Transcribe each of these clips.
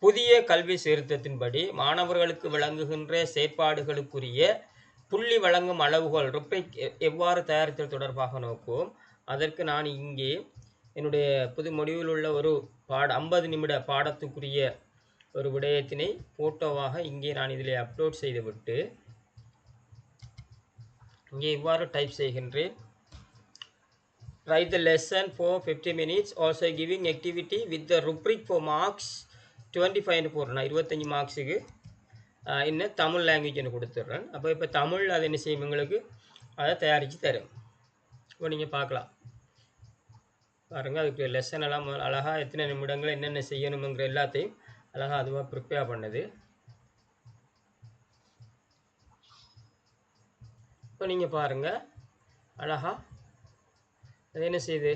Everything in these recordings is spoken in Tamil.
புதிய கல்வி சீர்திருத்தத்தின்படி மாணவர்களுக்கு வழங்குகின்ற செயற்பாடுகளுக்குரிய புள்ளி வழங்கும் அளவுகோல் ருப்ரிக் எவ்வாறு தயாரித்தல் தொடர்பாக நோக்குவோம். அதற்கு நான் இங்கே என்னுடைய புது முடிவில் உள்ள ஒரு 50 நிமிட பாடத்துக்குரிய ஒரு விடயத்தினை போட்டோவாக இங்கே நான் இதில் அப்லோட் செய்துவிட்டு இங்கே இவ்வாறு டைப் செய்கின்றேன். Write the lesson for 50 minutes, also giving activity with the rubric for marks 25 போடுறேன். 25 மார்க்ஸுக்கு என்ன தமிழ் லாங்குவேஜ்னு கொடுத்துட்றேன். அப்போ இப்போ தமிழ் அது என்ன செய்யும் எங்களுக்கு அதை தயாரித்து தரும். இப்போ நீங்கள் பார்க்கலாம் பாருங்கள், அதுக்கு லெசன் எல்லாம் அழகாக எத்தனை நிமிடங்கள் என்னென்ன செய்யணுங்கிற எல்லாத்தையும் அழகாக அதுவாக ப்ரிப்பேர் பண்ணுது. இப்போ நீங்கள் பாருங்கள் அழகாக அது என்ன செய்யுது,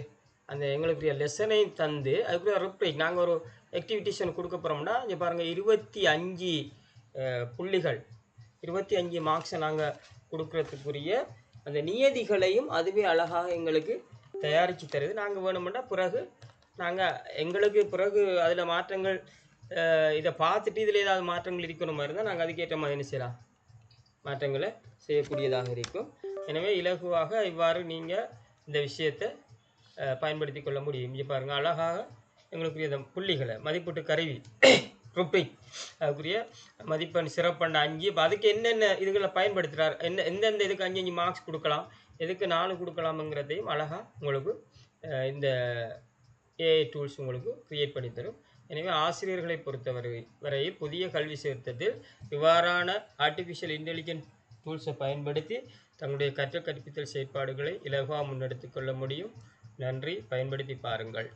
அந்த எங்களுக்கு லெசனை தந்து அதுக்குரிய ருப்ரிக் நாங்கள் ஒரு ஆக்டிவிட்டிஷன் கொடுக்க போகிறோம்னா இங்கே பாருங்கள் 25 புள்ளிகள் 25 மார்க்ஸை நாங்கள் கொடுக்குறதுக்குரிய அந்த நியதிகளையும் அதுவே அழகாக எங்களுக்கு தயாரித்து தருது. நாங்கள் வேணுமெண்டா பிறகு நாங்கள் எங்களுக்கு பிறகு அதில் மாற்றங்கள் இதை பார்த்துட்டு இதில் ஏதாவது மாற்றங்கள் இருக்கணும் மாதிரி இருந்தால் நாங்கள் அதுக்கேற்ற மாதிரி என்ன செய்யலாம் மாற்றங்களை செய்யக்கூடியதாக இருக்கும். எனவே இலகுவாக இவ்வாறு நீங்கள் இந்த விஷயத்தை பயன்படுத்தி கொள்ள முடியும். இங்கே பாருங்கள் அழகாக எங்களுக்குரிய இந்த புள்ளிகளை மதிப்பீட்டு கருவி ருப்ரிக் அதுக்குரிய மதிப்பெண் சிறப்பண்ட 5 இப்போ அதுக்கு என்னென்ன இதுகளை பயன்படுத்துகிறார், எந்தெந்த இதுக்கு 5 மார்க்ஸ் கொடுக்கலாம், எதுக்கு 4 கொடுக்கலாமுங்கிறதையும் அழகாக உங்களுக்கு இந்த ஏஐ டூல்ஸ் உங்களுக்கு க்ரியேட் பண்ணி தரும். எனவே ஆசிரியர்களை வரையில் புதிய கல்வி சீர்திருத்தத்தில் இவ்வாறான ஆர்டிஃபிஷியல் இன்டெலிஜென்ஸ் டூல்ஸை பயன்படுத்தி தங்களுடைய கற்றல் கற்பித்தல் செயற்பாடுகளை இலகுவாக முன்னெடுத்து கொள்ள முடியும். நன்றி, பயன்படுத்தி பாருங்கள்.